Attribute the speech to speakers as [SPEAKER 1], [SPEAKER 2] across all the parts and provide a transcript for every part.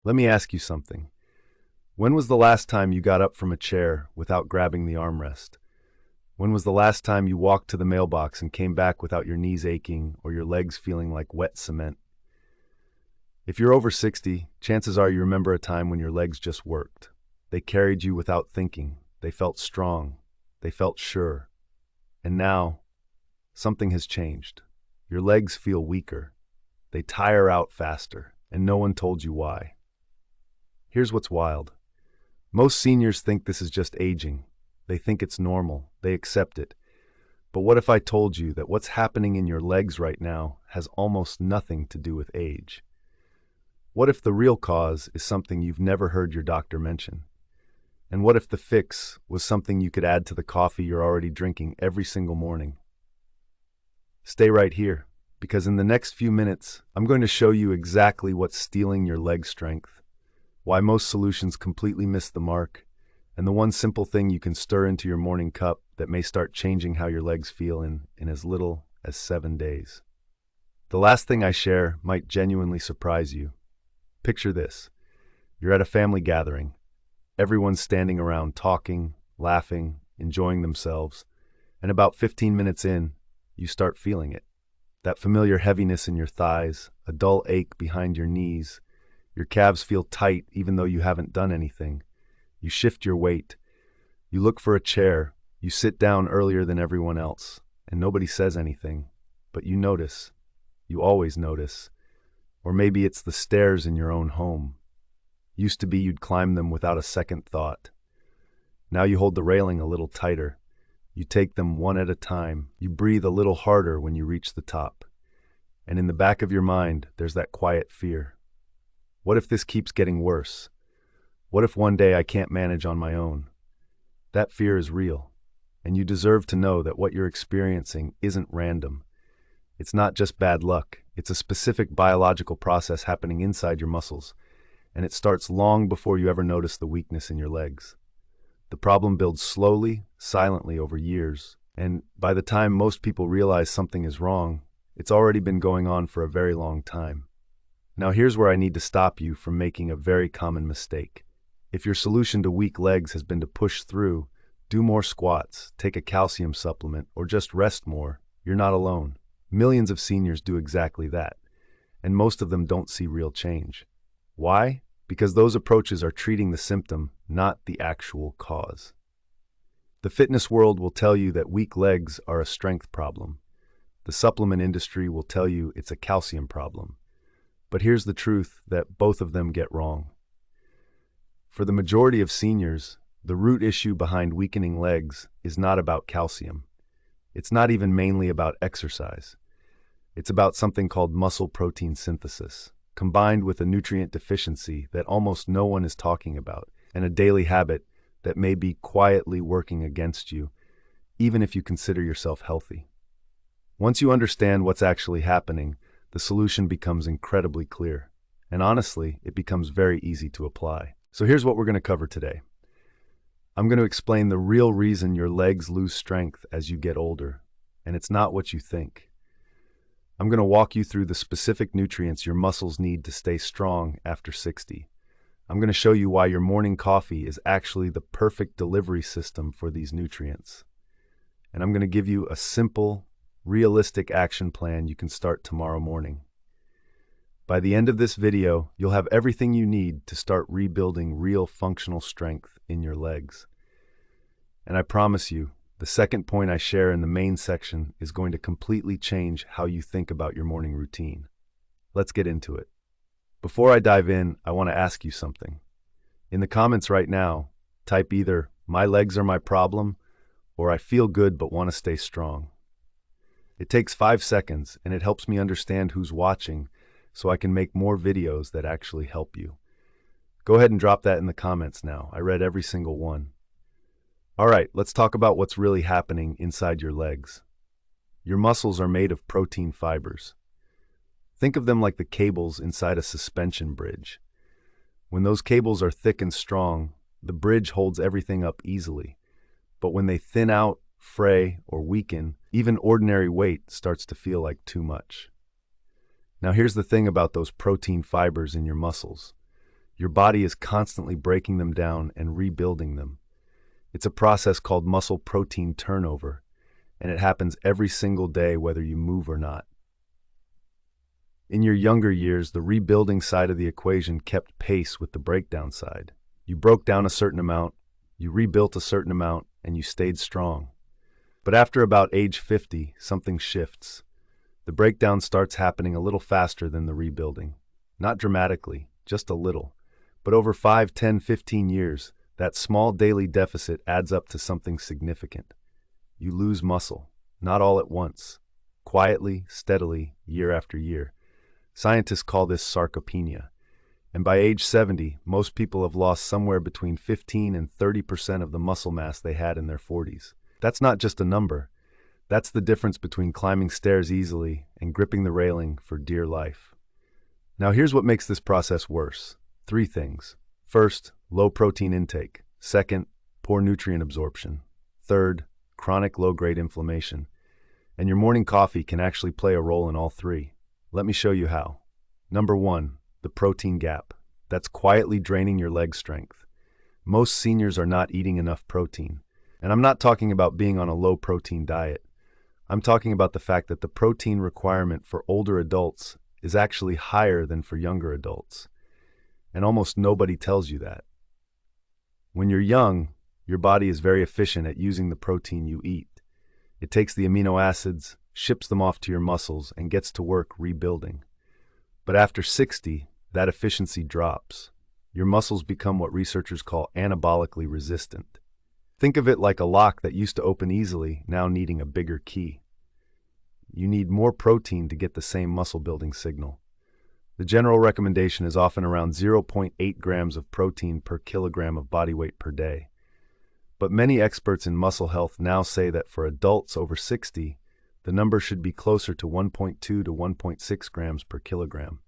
[SPEAKER 1] Let me ask you something. When was the last time you got up from a chair without grabbing the armrest? When was the last time you walked to the mailbox and came back without your knees aching or your legs feeling like wet cement? If you're over 60, chances are you remember a time when your legs just worked. They carried you without thinking. They felt strong. They felt sure. And now, something has changed. Your legs feel weaker. They tire out faster, and no one told you why. Here's what's wild. Most seniors think this is just aging. They think it's normal. They accept it. But what if I told you that what's happening in your legs right now has almost nothing to do with age? What if the real cause is something you've never heard your doctor mention? And what if the fix was something you could add to the coffee you're already drinking every single morning? Stay right here, because in the next few minutes, I'm going to show you exactly what's stealing your leg strength, why most solutions completely miss the mark, and the one simple thing you can stir into your morning cup that may start changing how your legs feel in as little as 7 days. The last thing I share might genuinely surprise you. Picture this. You're at a family gathering. Everyone's standing around talking, laughing, enjoying themselves, and about 15 minutes in, you start feeling it. That familiar heaviness in your thighs, a dull ache behind your knees. Your calves feel tight even though you haven't done anything. You shift your weight. You look for a chair. You sit down earlier than everyone else, and nobody says anything. But you notice. You always notice. Or maybe it's the stairs in your own home. Used to be you'd climb them without a second thought. Now you hold the railing a little tighter. You take them one at a time. You breathe a little harder when you reach the top. And in the back of your mind, there's that quiet fear. What if this keeps getting worse? What if one day I can't manage on my own? That fear is real, and you deserve to know that what you're experiencing isn't random. It's not just bad luck. It's a specific biological process happening inside your muscles, and it starts long before you ever notice the weakness in your legs. The problem builds slowly, silently over years, and by the time most people realize something is wrong, it's already been going on for a very long time. Now here's where I need to stop you from making a very common mistake. If your solution to weak legs has been to push through, do more squats, take a calcium supplement, or just rest more, you're not alone. Millions of seniors do exactly that, and most of them don't see real change. Why? Because those approaches are treating the symptom, not the actual cause. The fitness world will tell you that weak legs are a strength problem. The supplement industry will tell you it's a calcium problem. But here's the truth that both of them get wrong. For the majority of seniors, the root issue behind weakening legs is not about calcium. It's not even mainly about exercise. It's about something called muscle protein synthesis, combined with a nutrient deficiency that almost no one is talking about, and a daily habit that may be quietly working against you, even if you consider yourself healthy. Once you understand what's actually happening, the solution becomes incredibly clear. And honestly, it becomes very easy to apply. So here's what we're going to cover today. I'm going to explain the real reason your legs lose strength as you get older, and it's not what you think. I'm going to walk you through the specific nutrients your muscles need to stay strong after 60. I'm going to show you why your morning coffee is actually the perfect delivery system for these nutrients. And I'm going to give you a simple, realistic action plan you can start tomorrow morning. By the end of this video, you'll have everything you need to start rebuilding real functional strength in your legs. And I promise you, the second point I share in the main section is going to completely change how you think about your morning routine. Let's get into it. Before I dive in, I want to ask you something. In the comments right now, type either "my legs are my problem" or "I feel good but want to stay strong." It takes 5 seconds and it helps me understand who's watching so I can make more videos that actually help you. Go ahead and drop that in the comments now. I read every single one. All right, let's talk about what's really happening inside your legs. Your muscles are made of protein fibers. Think of them like the cables inside a suspension bridge. When those cables are thick and strong, the bridge holds everything up easily. But when they thin out, fray, or weaken, even ordinary weight starts to feel like too much. Now here's the thing about those protein fibers in your muscles. Your body is constantly breaking them down and rebuilding them. It's a process called muscle protein turnover, and it happens every single day whether you move or not. In your younger years, the rebuilding side of the equation kept pace with the breakdown side. You broke down a certain amount, you rebuilt a certain amount, and you stayed strong. But after about age 50, something shifts. The breakdown starts happening a little faster than the rebuilding. Not dramatically, just a little. But over 5, 10, 15 years, that small daily deficit adds up to something significant. You lose muscle, not all at once, quietly, steadily, year after year. Scientists call this sarcopenia. And by age 70, most people have lost somewhere between 15 and 30% of the muscle mass they had in their 40s. That's not just a number. That's the difference between climbing stairs easily and gripping the railing for dear life. Now here's what makes this process worse. 3 things. First, low protein intake. Second, poor nutrient absorption. Third, chronic low-grade inflammation. And your morning coffee can actually play a role in all 3. Let me show you how. Number 1, the protein gap. That's quietly draining your leg strength. Most seniors are not eating enough protein. And I'm not talking about being on a low-protein diet. I'm talking about the fact that the protein requirement for older adults is actually higher than for younger adults. And almost nobody tells you that. When you're young, your body is very efficient at using the protein you eat. It takes the amino acids, ships them off to your muscles, and gets to work rebuilding. But after 60, that efficiency drops. Your muscles become what researchers call anabolically resistant. Think of it like a lock that used to open easily, now needing a bigger key. You need more protein to get the same muscle-building signal. The general recommendation is often around 0.8 grams of protein per kilogram of body weight per day. But many experts in muscle health now say that for adults over 60, the number should be closer to 1.2 to 1.6 grams per kilogram.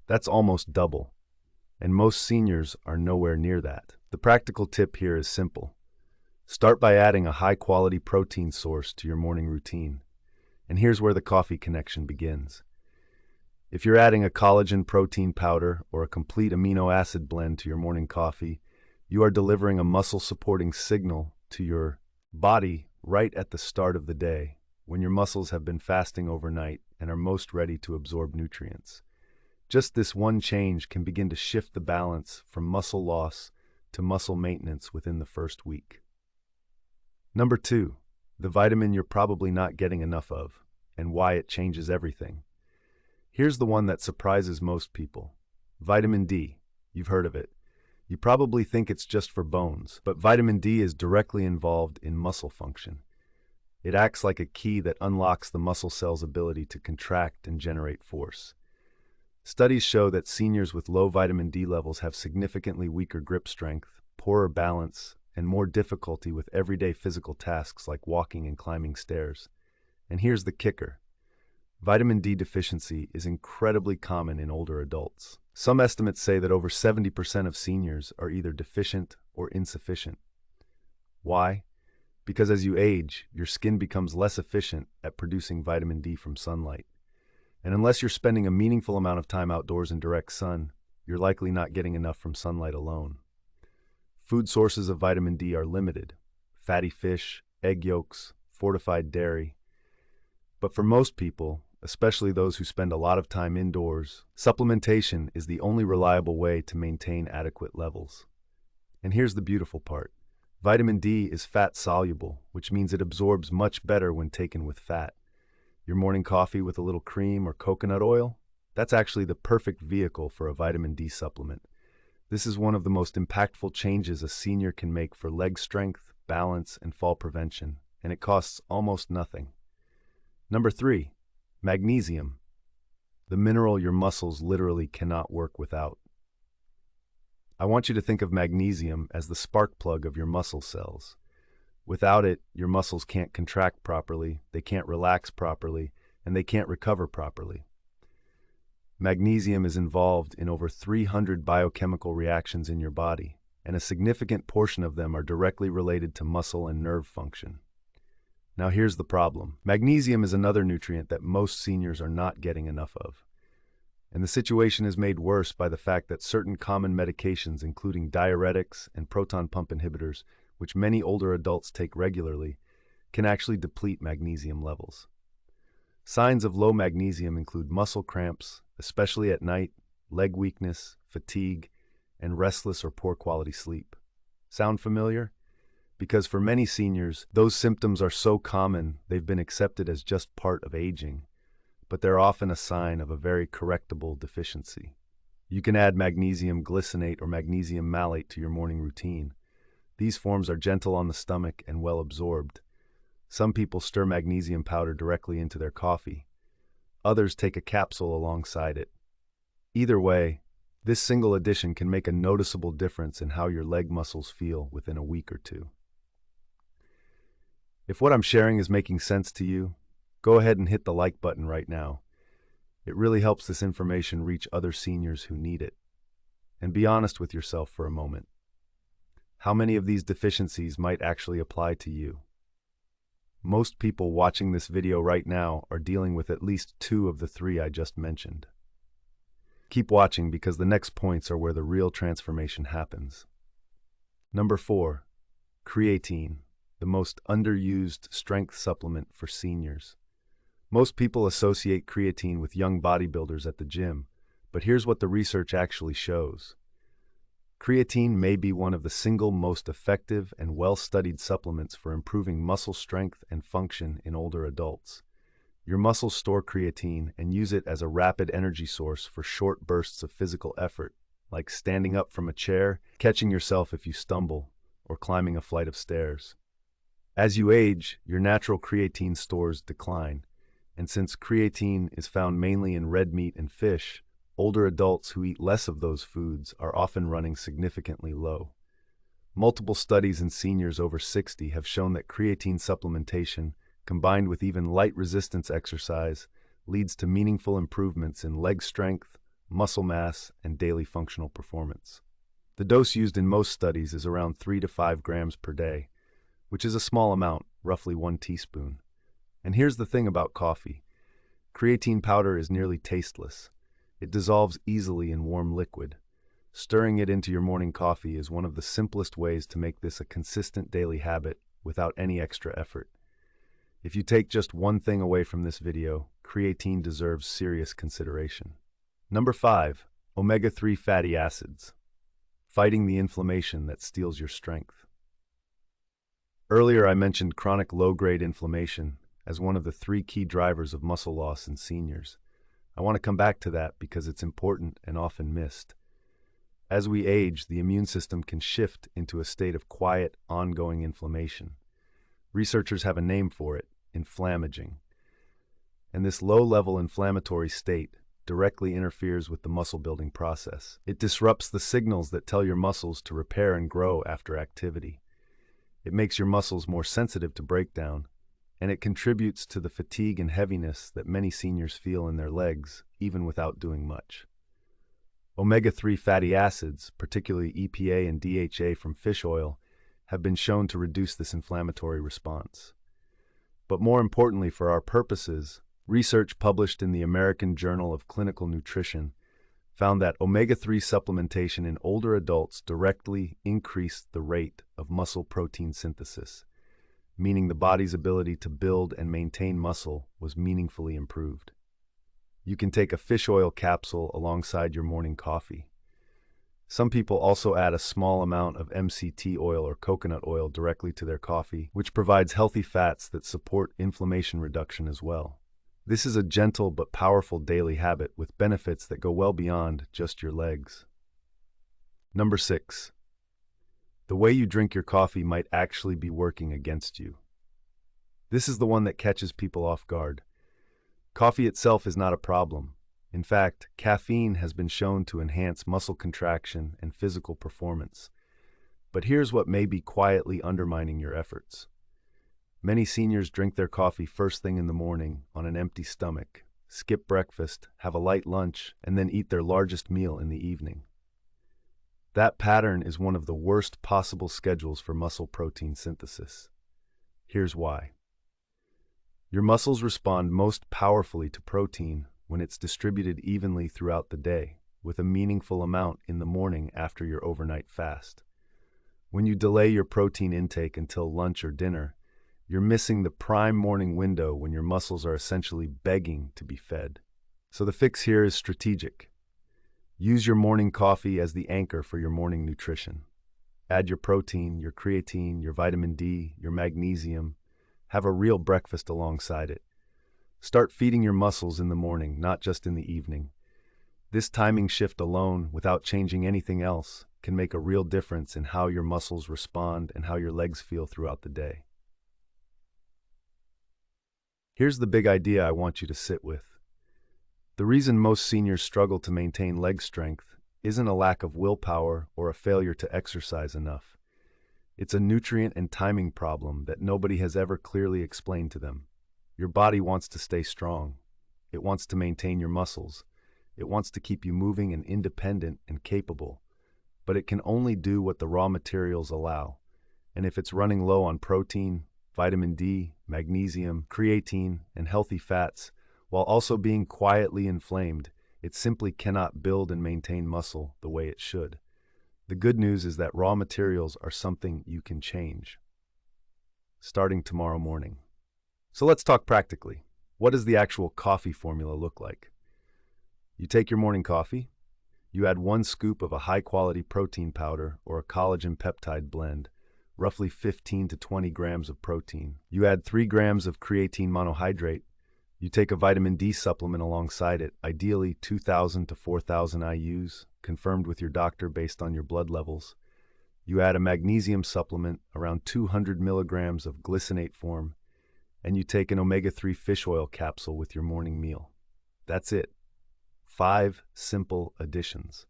[SPEAKER 1] That's almost double, and most seniors are nowhere near that. The practical tip here is simple. Start by adding a high-quality protein source to your morning routine. And here's where the coffee connection begins. If you're adding a collagen protein powder or a complete amino acid blend to your morning coffee, you are delivering a muscle-supporting signal to your body right at the start of the day, when your muscles have been fasting overnight and are most ready to absorb nutrients. Just this one change can begin to shift the balance from muscle loss to muscle maintenance within the first week. Number 2, the vitamin you're probably not getting enough of, and why it changes everything. Here's the one that surprises most people. Vitamin D. You've heard of it. You probably think it's just for bones, but vitamin D is directly involved in muscle function. It acts like a key that unlocks the muscle cell's ability to contract and generate force. Studies show that seniors with low vitamin D levels have significantly weaker grip strength, poorer balance, and more difficulty with everyday physical tasks like walking and climbing stairs. And here's the kicker. Vitamin D deficiency is incredibly common in older adults. Some estimates say that over 70% of seniors are either deficient or insufficient. Why? Because as you age, your skin becomes less efficient at producing vitamin D from sunlight. And unless you're spending a meaningful amount of time outdoors in direct sun, you're likely not getting enough from sunlight alone. Food sources of vitamin D are limited: fatty fish, egg yolks, fortified dairy. But for most people, especially those who spend a lot of time indoors, supplementation is the only reliable way to maintain adequate levels. And here's the beautiful part. Vitamin D is fat-soluble, which means it absorbs much better when taken with fat. Your morning coffee with a little cream or coconut oil? That's actually the perfect vehicle for a vitamin D supplement. This is one of the most impactful changes a senior can make for leg strength, balance, and fall prevention, and it costs almost nothing. Number 3, magnesium, the mineral your muscles literally cannot work without. I want you to think of magnesium as the spark plug of your muscle cells. Without it, your muscles can't contract properly, they can't relax properly, and they can't recover properly. Magnesium is involved in over 300 biochemical reactions in your body, and a significant portion of them are directly related to muscle and nerve function. Now here's the problem. Magnesium is another nutrient that most seniors are not getting enough of. And the situation is made worse by the fact that certain common medications, including diuretics and proton pump inhibitors, which many older adults take regularly, can actually deplete magnesium levels. Signs of low magnesium include muscle cramps, especially at night, leg weakness, fatigue, and restless or poor quality sleep. Sound familiar? Because for many seniors, those symptoms are so common they've been accepted as just part of aging, but they're often a sign of a very correctable deficiency. You can add magnesium glycinate or magnesium malate to your morning routine. These forms are gentle on the stomach and well absorbed. Some people stir magnesium powder directly into their coffee. Others take a capsule alongside it. Either way, this single addition can make a noticeable difference in how your leg muscles feel within a week or two. If what I'm sharing is making sense to you, go ahead and hit the like button right now. It really helps this information reach other seniors who need it. And be honest with yourself for a moment. How many of these deficiencies might actually apply to you? Most people watching this video right now are dealing with at least 2 of the 3 I just mentioned. Keep watching because the next points are where the real transformation happens. Number 4, creatine, the most underused strength supplement for seniors. Most people associate creatine with young bodybuilders at the gym, but here's what the research actually shows. Creatine may be one of the single most effective and well-studied supplements for improving muscle strength and function in older adults. Your muscles store creatine and use it as a rapid energy source for short bursts of physical effort, like standing up from a chair, catching yourself if you stumble, or climbing a flight of stairs. As you age, your natural creatine stores decline, and since creatine is found mainly in red meat and fish, older adults who eat less of those foods are often running significantly low. Multiple studies in seniors over 60 have shown that creatine supplementation, combined with even light resistance exercise, leads to meaningful improvements in leg strength, muscle mass, and daily functional performance. The dose used in most studies is around 3 to 5 grams per day, which is a small amount, roughly 1 teaspoon. And here's the thing about coffee. Creatine powder is nearly tasteless. It dissolves easily in warm liquid. Stirring it into your morning coffee is one of the simplest ways to make this a consistent daily habit without any extra effort. If you take just one thing away from this video, creatine deserves serious consideration. Number 5, omega-3 fatty acids. Fighting the inflammation that steals your strength. Earlier I mentioned chronic low-grade inflammation as one of the 3 key drivers of muscle loss in seniors. I want to come back to that because it's important and often missed. As we age, the immune system can shift into a state of quiet, ongoing inflammation. Researchers have a name for it, inflammaging. And this low-level inflammatory state directly interferes with the muscle-building process. It disrupts the signals that tell your muscles to repair and grow after activity. It makes your muscles more sensitive to breakdown, and it contributes to the fatigue and heaviness that many seniors feel in their legs, even without doing much. Omega-3 fatty acids, particularly EPA and DHA from fish oil, have been shown to reduce this inflammatory response. But more importantly for our purposes, research published in the American Journal of Clinical Nutrition found that omega-3 supplementation in older adults directly increased the rate of muscle protein synthesis, meaning the body's ability to build and maintain muscle was meaningfully improved. You can take a fish oil capsule alongside your morning coffee. Some people also add a small amount of MCT oil or coconut oil directly to their coffee, which provides healthy fats that support inflammation reduction as well. This is a gentle but powerful daily habit with benefits that go well beyond just your legs. Number 6. The way you drink your coffee might actually be working against you. This is the one that catches people off guard. Coffee itself is not a problem. In fact, caffeine has been shown to enhance muscle contraction and physical performance. But here's what may be quietly undermining your efforts. Many seniors drink their coffee first thing in the morning on an empty stomach, skip breakfast, have a light lunch, and then eat their largest meal in the evening. That pattern is one of the worst possible schedules for muscle protein synthesis. Here's why. Your muscles respond most powerfully to protein when it's distributed evenly throughout the day, with a meaningful amount in the morning after your overnight fast. When you delay your protein intake until lunch or dinner, you're missing the prime morning window when your muscles are essentially begging to be fed. So the fix here is strategic. Use your morning coffee as the anchor for your morning nutrition. Add your protein, your creatine, your vitamin D, your magnesium. Have a real breakfast alongside it. Start feeding your muscles in the morning, not just in the evening. This timing shift alone, without changing anything else, can make a real difference in how your muscles respond and how your legs feel throughout the day. Here's the big idea I want you to sit with. The reason most seniors struggle to maintain leg strength isn't a lack of willpower or a failure to exercise enough. It's a nutrient and timing problem that nobody has ever clearly explained to them. Your body wants to stay strong. It wants to maintain your muscles. It wants to keep you moving and independent and capable. But it can only do what the raw materials allow. And if it's running low on protein, vitamin D, magnesium, creatine, and healthy fats, while also being quietly inflamed, it simply cannot build and maintain muscle the way it should. The good news is that raw materials are something you can change, starting tomorrow morning. So let's talk practically. What does the actual coffee formula look like? You take your morning coffee, you add 1 scoop of a high-quality protein powder or a collagen peptide blend, roughly 15 to 20 grams of protein. You add 3 grams of creatine monohydrate. You take a vitamin D supplement alongside it, ideally 2,000 to 4,000 IUs, confirmed with your doctor based on your blood levels. You add a magnesium supplement, around 200 milligrams of glycinate form, and you take an omega-3 fish oil capsule with your morning meal. That's it. 5 simple additions.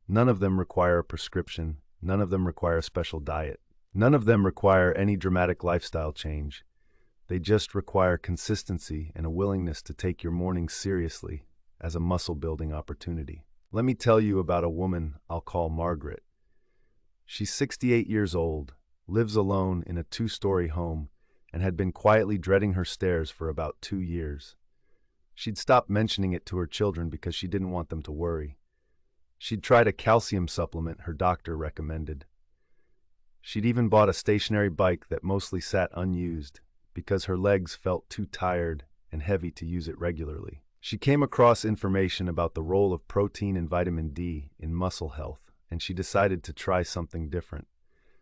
[SPEAKER 1] None of them require a prescription. None of them require a special diet. None of them require any dramatic lifestyle change. They just require consistency and a willingness to take your mornings seriously as a muscle-building opportunity. Let me tell you about a woman I'll call Margaret. She's 68 years old, lives alone in a 2-story home, and had been quietly dreading her stairs for about 2 years. She'd stopped mentioning it to her children because she didn't want them to worry. She'd tried a calcium supplement her doctor recommended. She'd even bought a stationary bike that mostly sat unused because her legs felt too tired and heavy to use it regularly. She came across information about the role of protein and vitamin D in muscle health, and she decided to try something different.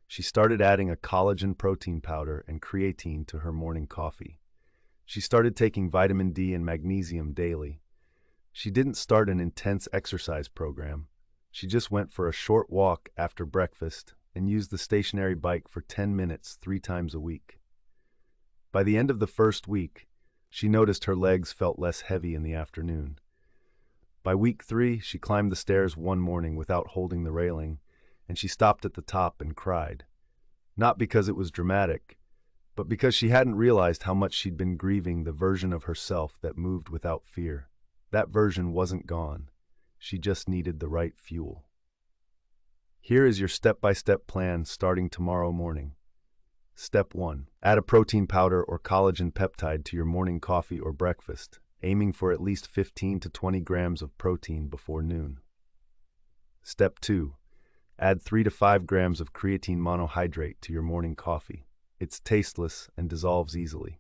[SPEAKER 1] She started adding a collagen protein powder and creatine to her morning coffee. She started taking vitamin D and magnesium daily. She didn't start an intense exercise program. She just went for a short walk after breakfast and used the stationary bike for 10 minutes 3 times a week. By the end of the first week, she noticed her legs felt less heavy in the afternoon. By week 3, she climbed the stairs one morning without holding the railing, and she stopped at the top and cried. Not because it was dramatic, but because she hadn't realized how much she'd been grieving the version of herself that moved without fear. That version wasn't gone. She just needed the right fuel. Here is your step-by-step plan starting tomorrow morning. Step 1. Add a protein powder or collagen peptide to your morning coffee or breakfast, aiming for at least 15 to 20 grams of protein before noon. Step 2. Add 3 to 5 grams of creatine monohydrate to your morning coffee. It's tasteless and dissolves easily.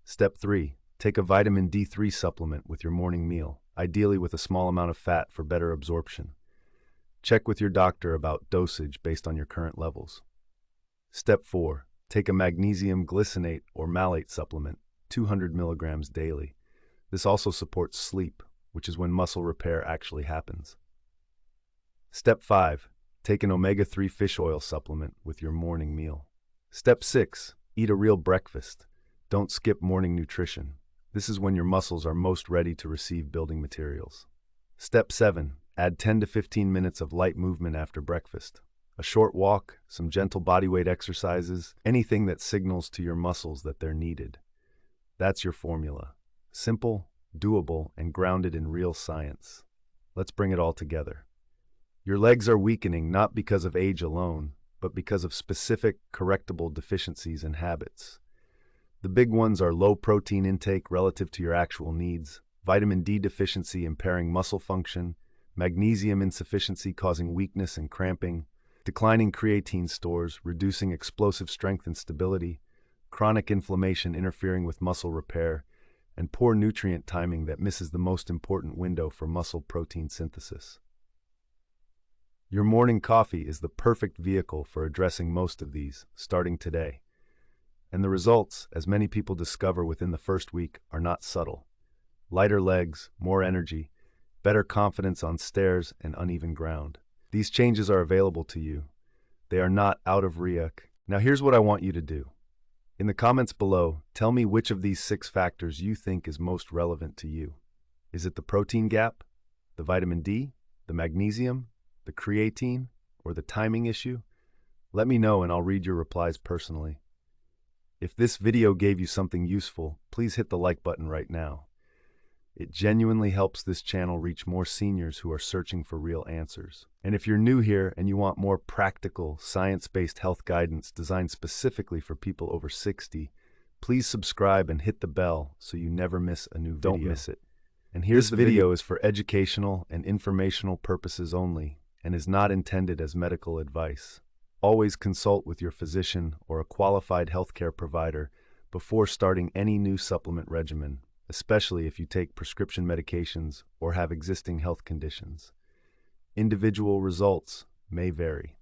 [SPEAKER 1] Step 3. Take a vitamin D3 supplement with your morning meal, ideally with a small amount of fat for better absorption. Check with your doctor about dosage based on your current levels. Step 4. Take a magnesium glycinate or malate supplement, 200 milligrams daily. This also supports sleep, which is when muscle repair actually happens. Step 5. Take an omega-3 fish oil supplement with your morning meal. Step 6. Eat a real breakfast. Don't skip morning nutrition. This is when your muscles are most ready to receive building materials. Step 7. Add 10 to 15 minutes of light movement after breakfast. A short walk, some gentle bodyweight exercises, anything that signals to your muscles that they're needed. That's your formula. Simple, doable, and grounded in real science. Let's bring it all together. Your legs are weakening not because of age alone, but because of specific, correctable deficiencies and habits. The big ones are low protein intake relative to your actual needs, vitamin D deficiency impairing muscle function, magnesium insufficiency causing weakness and cramping, declining creatine stores reducing explosive strength and stability, chronic inflammation interfering with muscle repair, and poor nutrient timing that misses the most important window for muscle protein synthesis. Your morning coffee is the perfect vehicle for addressing most of these, starting today. And the results, as many people discover within the first week, are not subtle. Lighter legs, more energy, better confidence on stairs and uneven ground. These changes are available to you. They are not out of reach. Now here's what I want you to do. In the comments below, tell me which of these 6 factors you think is most relevant to you. Is it the protein gap, the vitamin D, the magnesium, the creatine, or the timing issue? Let me know and I'll read your replies personally. If this video gave you something useful, please hit the like button right now. It genuinely helps this channel reach more seniors who are searching for real answers. And if you're new here and you want more practical, science-based health guidance designed specifically for people over 60, please subscribe and hit the bell so you never miss a new video. Don't miss it. And here's this video is for educational and informational purposes only and is not intended as medical advice. Always consult with your physician or a qualified healthcare provider before starting any new supplement regimen, especially if you take prescription medications or have existing health conditions. Individual results may vary.